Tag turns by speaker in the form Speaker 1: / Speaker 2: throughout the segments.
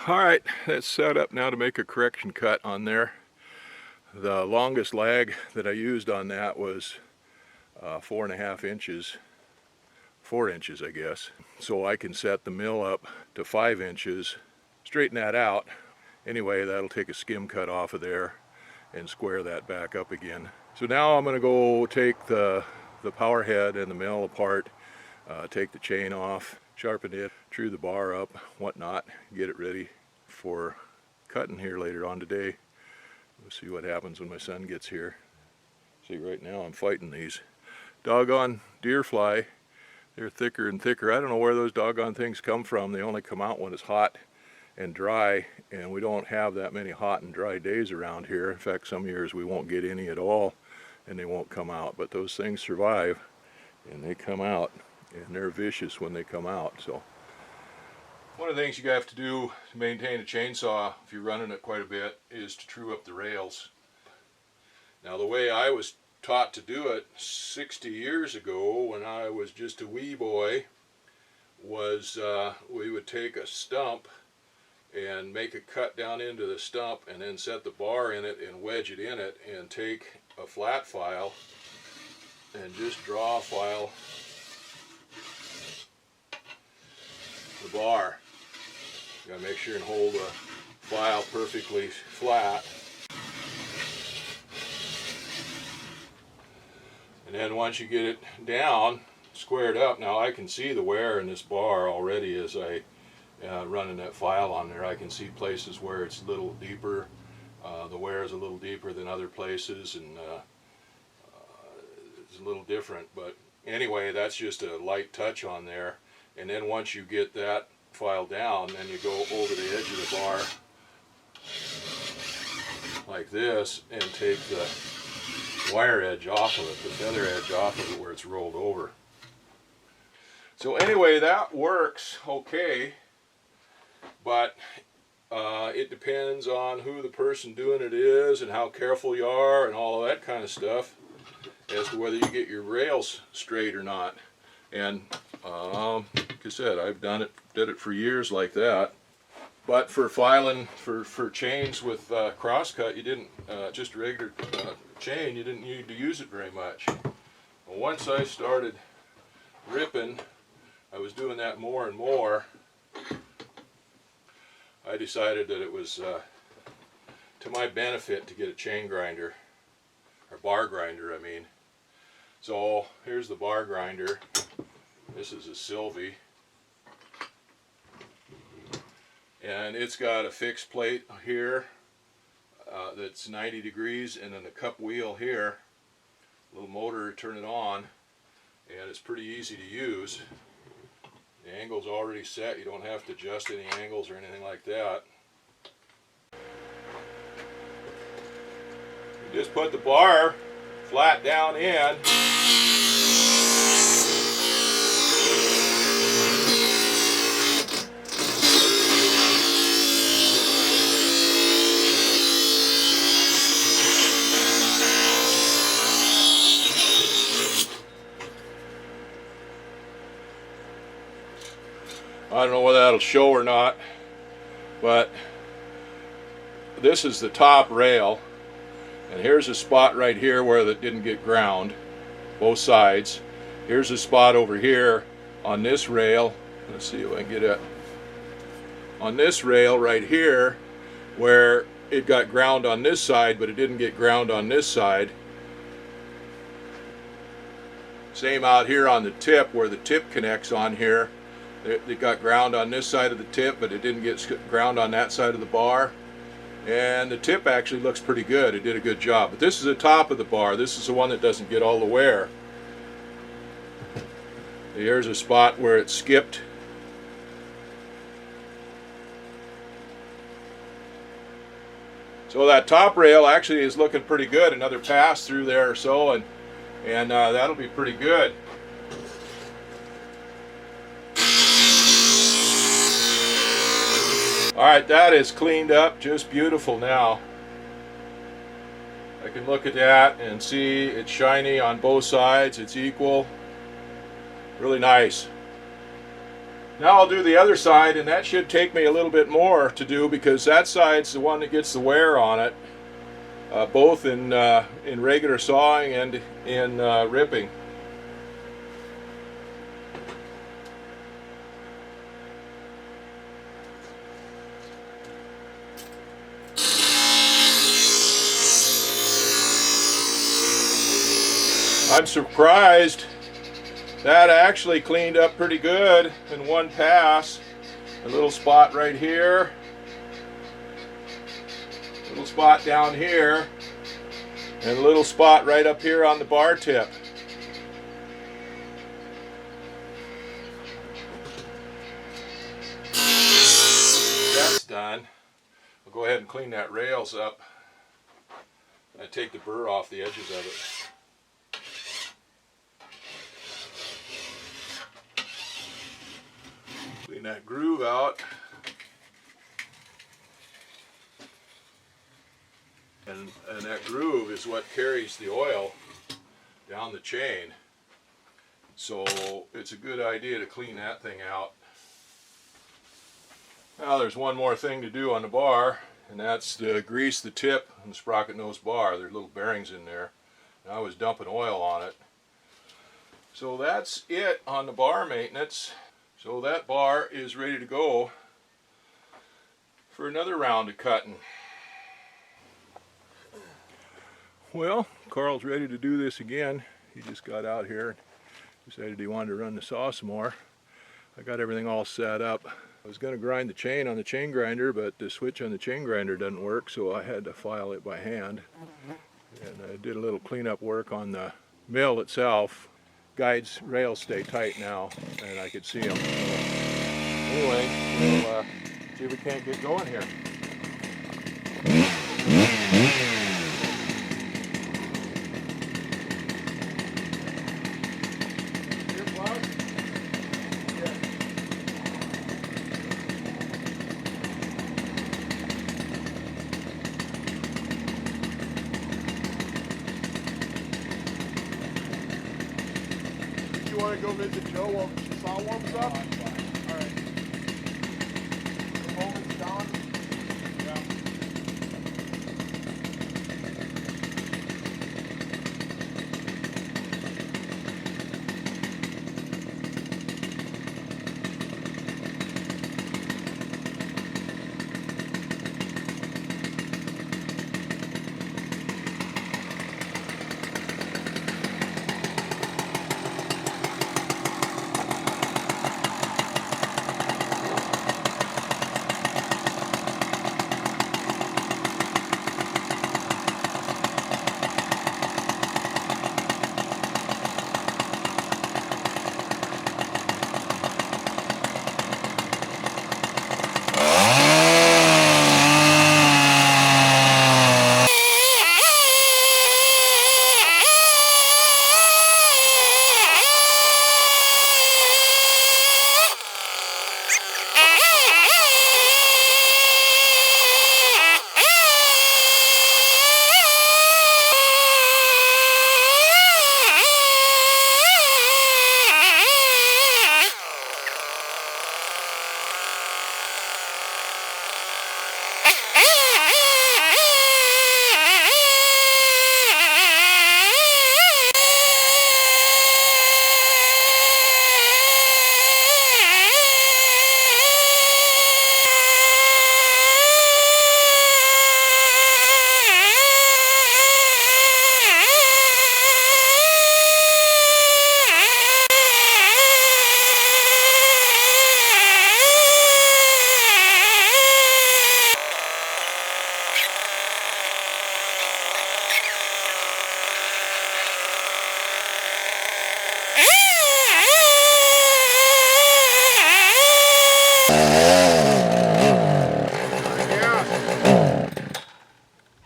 Speaker 1: Alright, that's set up now to make a correction cut on there. The longest lag that I used on that was 4.5 inches, 4 inches I guess. So I can set the mill up to 5 inches, straighten that out. Anyway, that'll take a skim cut off of there and square that back up again. So now I'm going to go take the power head and the mill apart, take the chain off, sharpen it, true the bar up, whatnot, get it ready for cutting here later on today. We'll see what happens when my son gets here. See, right now I'm fighting these doggone deer fly. They're thicker and thicker. I don't know where those doggone things come from. They only come out when it's hot and dry, and we don't have that many hot and dry days around here. In fact, some years we won't get any at all and they won't come out, but those things survive and they come out, and they're vicious when they come out. So one of the things you have to do to maintain a chainsaw, if you're running it quite a bit, is to true up the rails. Now, the way I was taught to do it 60 years ago when I was just a wee boy was we would take a stump and make a cut down into the stump and then set the bar in it and wedge it in it, and take a flat file and just draw a file the bar. You gotta make sure and hold the file perfectly flat. And then once you get it down, squared up, now I can see the wear in this bar already as I running that file on there. I can see places where it's a little deeper. The wear is a little deeper than other places, and it's a little different. But anyway, that's just a light touch on there. And then once you get that file down, then you go over the edge of the bar like this and take the wire edge off of it, the feather edge off of it where it's rolled over. So anyway, that works okay, but it depends on who the person doing it is and how careful you are and all of that kind of stuff as to whether you get your rails straight or not. And like I said, I've did it for years like that. But for filing for chains with crosscut, you didn't just regular chain, you didn't need to use it very much. Well, once I started ripping, I was doing that more and more. I decided that it was to my benefit to get a chain grinder, or bar grinder, I mean. So here's the bar grinder. This is a Sylvie, and it's got a fixed plate here that's 90 degrees, and then the cup wheel here, little motor to turn it on, and it's pretty easy to use. The angle's already set. You don't have to adjust any angles or anything like that. You just put the bar flat down in. I don't know whether that'll show or not, but this is the top rail, and here's a spot right here where it didn't get ground, both sides. Here's a spot over here on this rail. Let's see if I can get it. On this rail right here where it got ground on this side, but it didn't get ground on this side. Same out here on the tip where the tip connects on here. It got ground on this side of the tip, but it didn't get ground on that side of the bar. And the tip actually looks pretty good. It did a good job. But this is the top of the bar. This is the one that doesn't get all the wear. Here's a spot where it skipped. So that top rail actually is looking pretty good. Another pass through there or so, and that'll be pretty good. Alright, that is cleaned up just beautiful now. I can look at that and see it's shiny on both sides, it's equal. Really nice. Now I'll do the other side, and that should take me a little bit more to do because that side's the one that gets the wear on it, both in regular sawing and in ripping. I'm surprised that actually cleaned up pretty good in one pass. A little spot right here, a little spot down here, and a little spot right up here on the bar tip. That's done. I'll go ahead and clean that rails up and take the burr off the edges of it. Clean that groove out, and that groove is what carries the oil down the chain, so it's a good idea to clean that thing out. Now there's one more thing to do on the bar, and that's to grease the tip and the sprocket nose bar. There's little bearings in there, and I was dumping oil on it. So that's it on the bar maintenance. So that bar is ready to go for another round of cutting. Well, Carl's ready to do this again. He just got out here and decided he wanted to run the saw some more. I got everything all set up. I was going to grind the chain on the chain grinder, but the switch on the chain grinder doesn't work, so I had to file it by hand. And I did a little cleanup work on the mill itself. Guides rails stay tight now, and I could see them. Anyway, we'll see if we can't get going here.
Speaker 2: You want to go visit Joe while the saw warms up? All right. The moment's done. Yeah.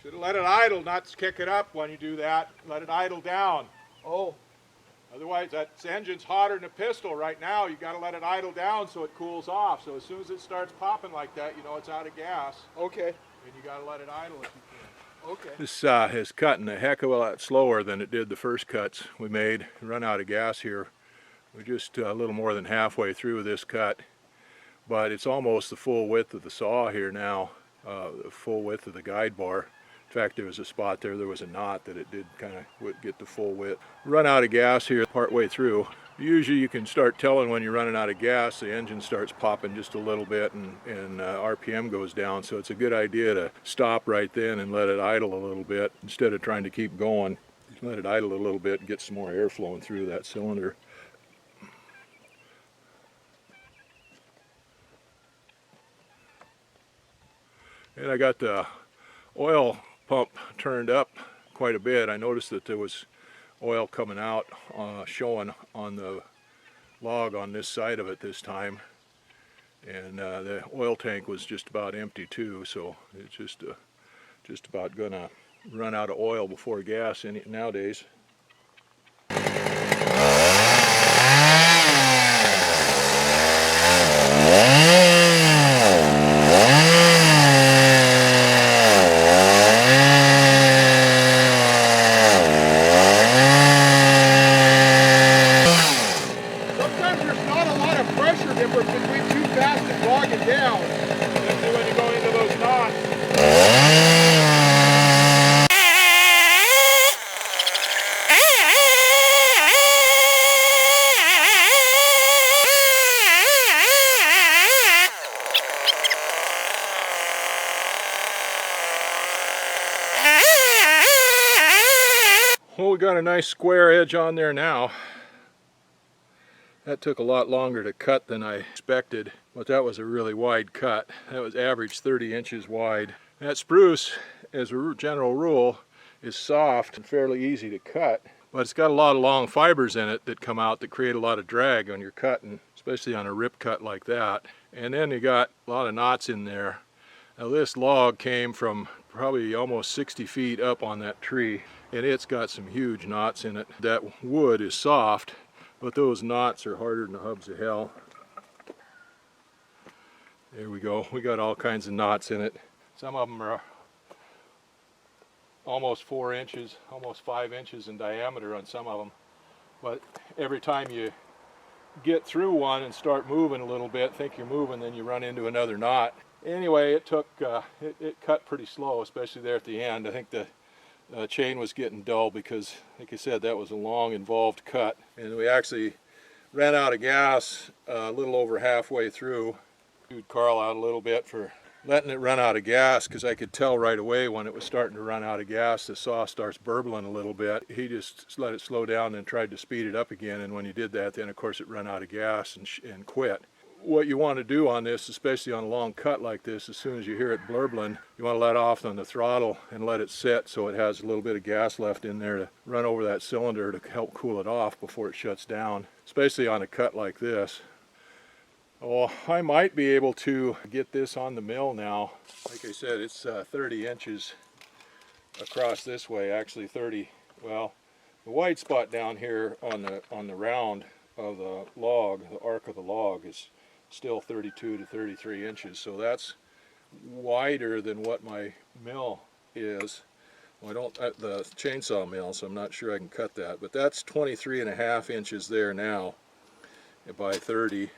Speaker 2: Should have let it idle, not kick it up when you do that. Let it idle down.
Speaker 3: Oh.
Speaker 2: Otherwise, that engine's hotter than a pistol right now. You got to let it idle down so it cools off. So as soon as it starts popping like that, you know it's out of gas.
Speaker 3: Okay.
Speaker 2: And you got to let it idle if you can.
Speaker 3: Okay.
Speaker 1: This is cutting a heck of a lot slower than it did the first cuts we made. Run out of gas here. We're just a little more than halfway through this cut. but it's almost the full width of the saw here now, the full width of the guide bar. In fact, there was a spot there was a knot that it did kind of get the full width. Run out of gas here partway through. Usually you can start telling when you're running out of gas. The engine starts popping just a little bit and RPM goes down, so it's a good idea to stop right then and let it idle a little bit instead of trying to keep going. Just let it idle a little bit and get some more air flowing through that cylinder. And I got the oil pump turned up quite a bit. I noticed that there was oil coming out, showing on the log on this side of it this time, and the oil tank was just about empty too, so it's just about gonna run out of oil before gas nowadays. Well, we got a nice square edge on there now. That took a lot longer to cut than I expected, but that was a really wide cut. That was average 30 inches wide. That spruce, as a general rule, is soft and fairly easy to cut, but it's got a lot of long fibers in it that come out that create a lot of drag on your cutting, especially on a rip cut like that. And then you got a lot of knots in there. Now this log came from probably almost 60 feet up on that tree, and it's got some huge knots in it. That wood is soft, but those knots are harder than the hubs of hell. There we go. We got all kinds of knots in it. Some of them are almost 4 inches, almost 5 inches in diameter on some of them. But every time you get through one and start moving a little bit, think you're moving, then you run into another knot. Anyway, it took, it cut pretty slow, especially there at the end. I think the chain was getting dull because, like I said, that was a long, involved cut. And we actually ran out of gas a little over halfway through. Chewed Carl out a little bit for letting it run out of gas, because I could tell right away when it was starting to run out of gas, the saw starts burbling a little bit. He just let it slow down and tried to speed it up again, and when he did that, then of course it ran out of gas and quit. What you want to do on this, especially on a long cut like this, as soon as you hear it burbling, you want to let off on the throttle and let it sit so it has a little bit of gas left in there to run over that cylinder to help cool it off before it shuts down, especially on a cut like this. Well, I might be able to get this on the mill now. Like I said, it's 30 inches across this way, actually 30. Well, the white spot down here on the round of the log, the arc of the log, is still 32 to 33 inches, so that's wider than what my mill is. Well, I don't, the chainsaw mill, so I'm not sure I can cut that, but that's 23.5 inches there now by 30,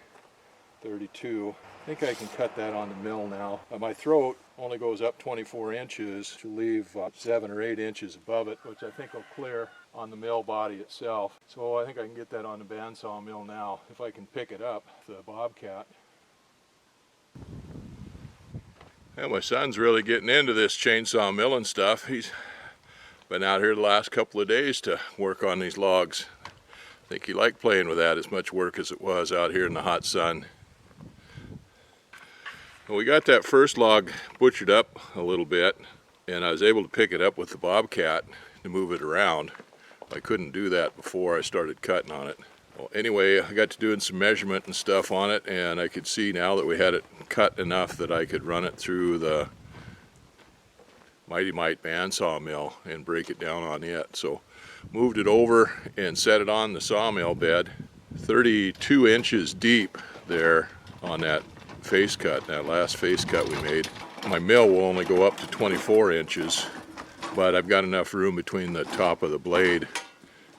Speaker 1: 32. I think I can cut that on the mill now. My throat only goes up 24 inches to leave 7 or 8 inches above it, which I think will clear on the mill body itself. So I think I can get that on the bandsaw mill now, if I can pick it up, the Bobcat. Well, my son's really getting into this chainsaw milling stuff. He's been out here the last couple of days to work on these logs. I think he liked playing with that as much work as it was out here in the hot sun. Well, we got that first log butchered up a little bit, and I was able to pick it up with the Bobcat to move it around. I couldn't do that before I started cutting on it. Well, anyway, I got to doing some measurement and stuff on it, and I could see now that we had it cut enough that I could run it through the Mighty Mite bandsaw mill and break it down on it. So moved it over and set it on the sawmill bed, 32 inches deep there on that face cut, that last face cut we made. My mill will only go up to 24 inches, but I've got enough room between the top of the blade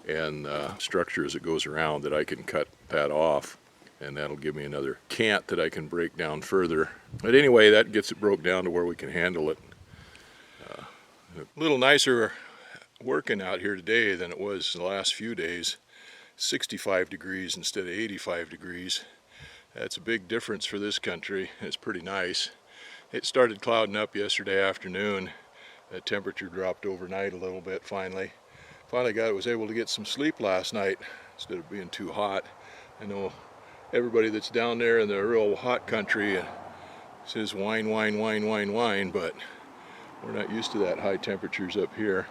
Speaker 1: and the structure as it goes around that I can cut that off. and that'll give me another cant that I can break down further. But anyway, that gets it broke down to where we can handle it. A little nicer working out here today than it was the last few days. 65 degrees instead of 85 degrees. That's a big difference for this country. It's pretty nice. It started clouding up yesterday afternoon. The temperature dropped overnight a little bit finally. Was able to get some sleep last night instead of being too hot. I know everybody that's down there in the real hot country says whine, whine, whine, whine, whine, but we're not used to that high temperatures up here.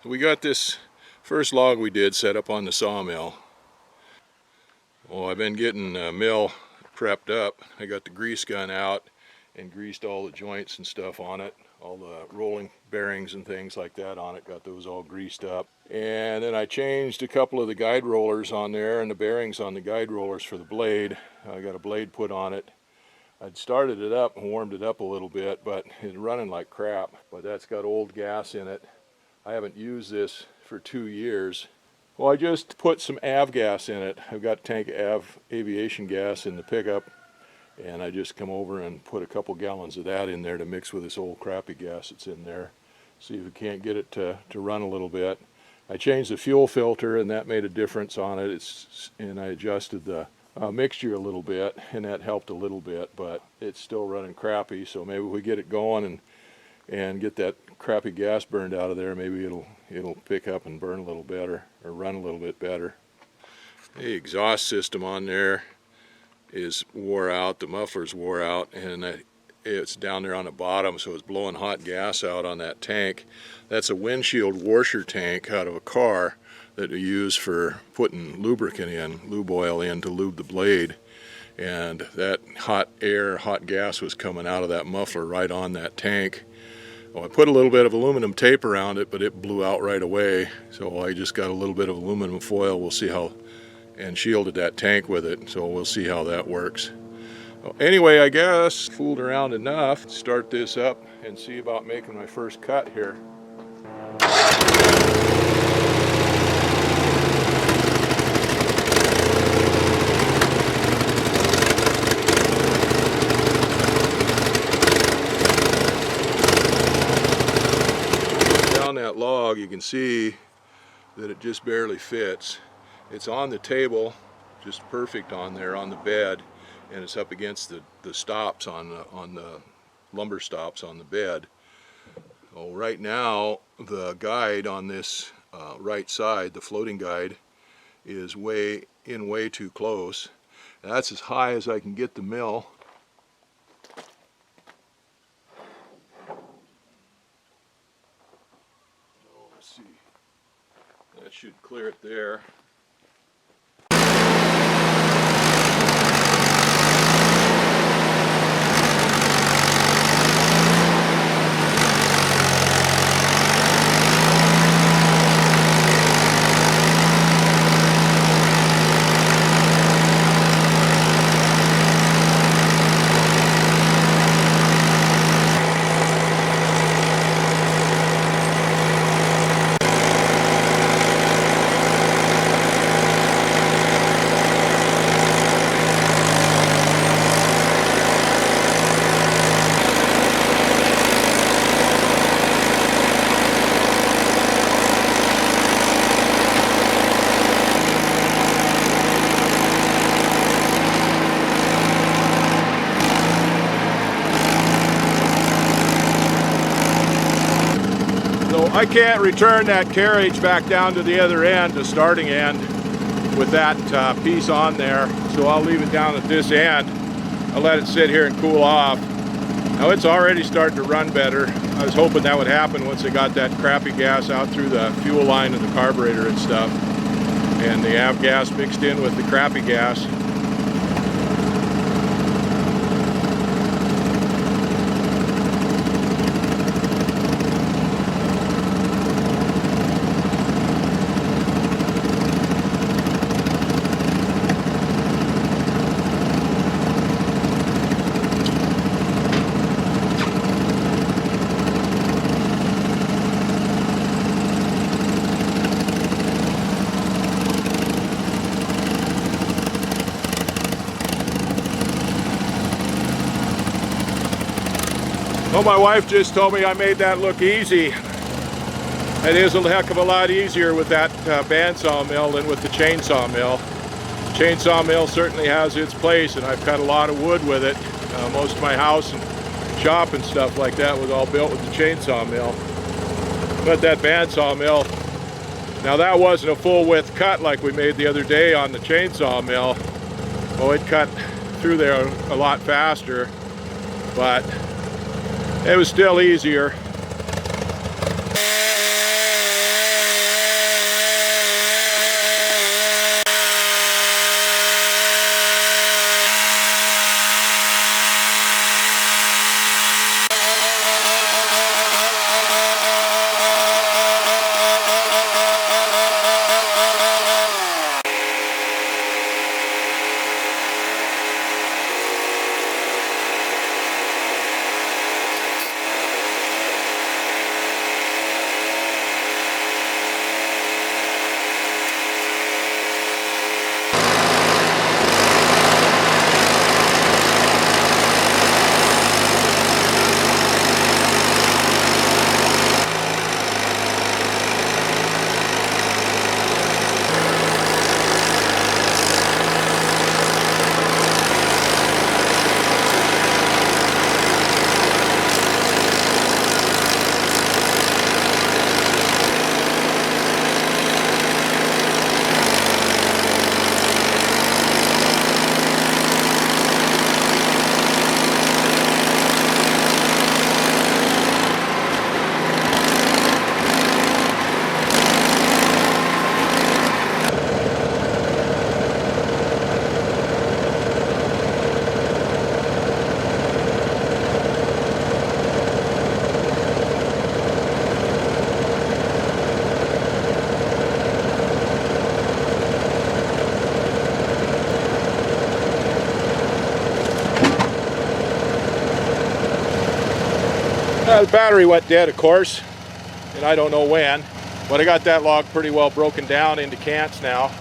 Speaker 1: So we got this first log we did set up on the sawmill. Well, I've been getting the mill prepped up. I got the grease gun out and greased all the joints and stuff on it, all the rolling bearings and things like that on it, got those all greased up. And then I changed a couple of the guide rollers on there and the bearings on the guide rollers for the blade. I got a blade put on it. I'd started it up and warmed it up a little bit, but it's running like crap. But that's got old gas in it. I haven't used this for 2 years. Well, I just put some avgas in it. I've got a tank of aviation gas in the pickup, and I just come over and put a couple gallons of that in there to mix with this old crappy gas that's in there. See if we can't get it to run a little bit. I changed the fuel filter, and that made a difference on it. And I adjusted the mixture a little bit, and that helped a little bit, but it's still running crappy. So maybe if we get it going and get that crappy gas burned out of there, maybe it'll pick up and burn a little better or run a little bit better. The exhaust system on there is wore out, the muffler's wore out, and it's down there on the bottom, so it's blowing hot gas out on that tank. That's a windshield washer tank out of a car that we use for putting lubricant in, lube oil in to lube the blade. And that hot gas was coming out of that muffler right on that tank. Well, I put a little bit of aluminum tape around it, but it blew out right away. So I just got a little bit of aluminum foil. We'll see how, and shielded that tank with it. So we'll see how that works. Well, anyway, I guess fooled around enough to start this up and see about making my first cut here. That log, you can see that it just barely fits. It's on the table, just perfect on there on the bed, and it's up against the stops on the lumber stops on the bed. Well, right now the guide on this right side, the floating guide, is way too close. That's as high as I can get the mill. That should clear it there. I can't return that carriage back down to the other end, the starting end, with that piece on there, so I'll leave it down at this end. I'll let it sit here and cool off. Now it's already starting to run better. I was hoping that would happen once I got that crappy gas out through the fuel line and the carburetor and stuff, and the avgas mixed in with the crappy gas. Well, my wife just told me I made that look easy. It is a heck of a lot easier with that bandsaw mill than with the chainsaw mill. Chainsaw mill certainly has its place, and I've cut a lot of wood with it. Most of my house and shop and stuff like that was all built with the chainsaw mill. But that bandsaw mill, now that wasn't a full width cut like we made the other day on the chainsaw mill. Oh, it cut through there a lot faster, but it was still easier. The battery went dead, of course, and I don't know when, but I got that log pretty well broken down into cants now.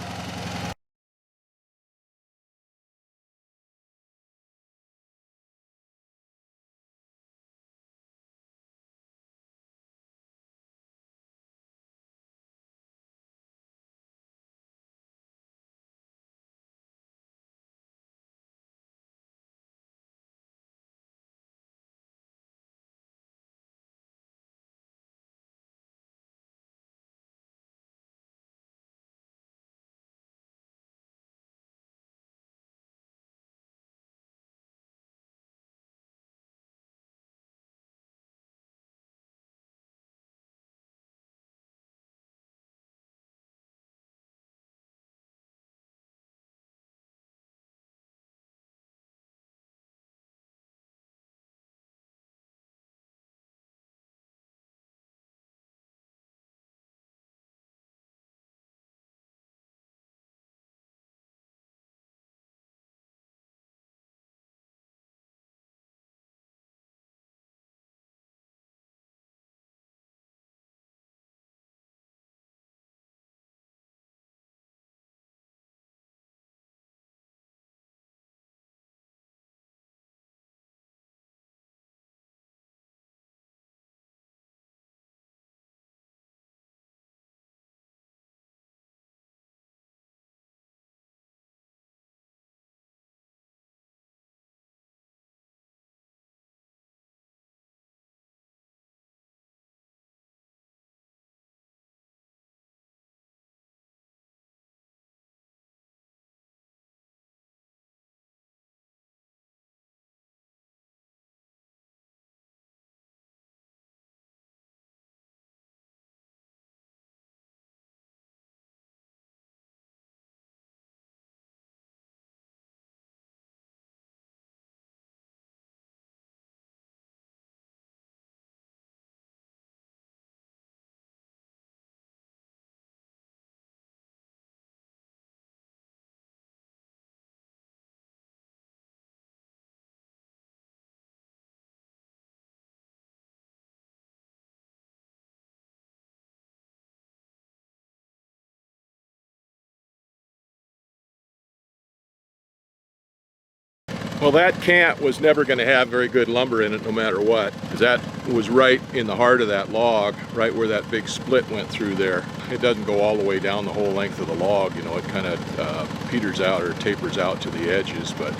Speaker 1: Well, that cant was never going to have very good lumber in it no matter what, because that was right in the heart of that log, right where that big split went through there. It doesn't go all the way down the whole length of the log, you know, it kind of peters out or tapers out to the edges. But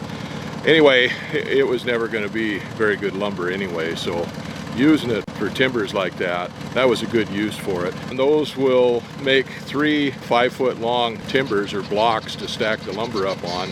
Speaker 1: anyway, it was never going to be very good lumber anyway, so using it for timbers like that, that was a good use for it. And those will make 3 5-foot long timbers or blocks to stack the lumber up on.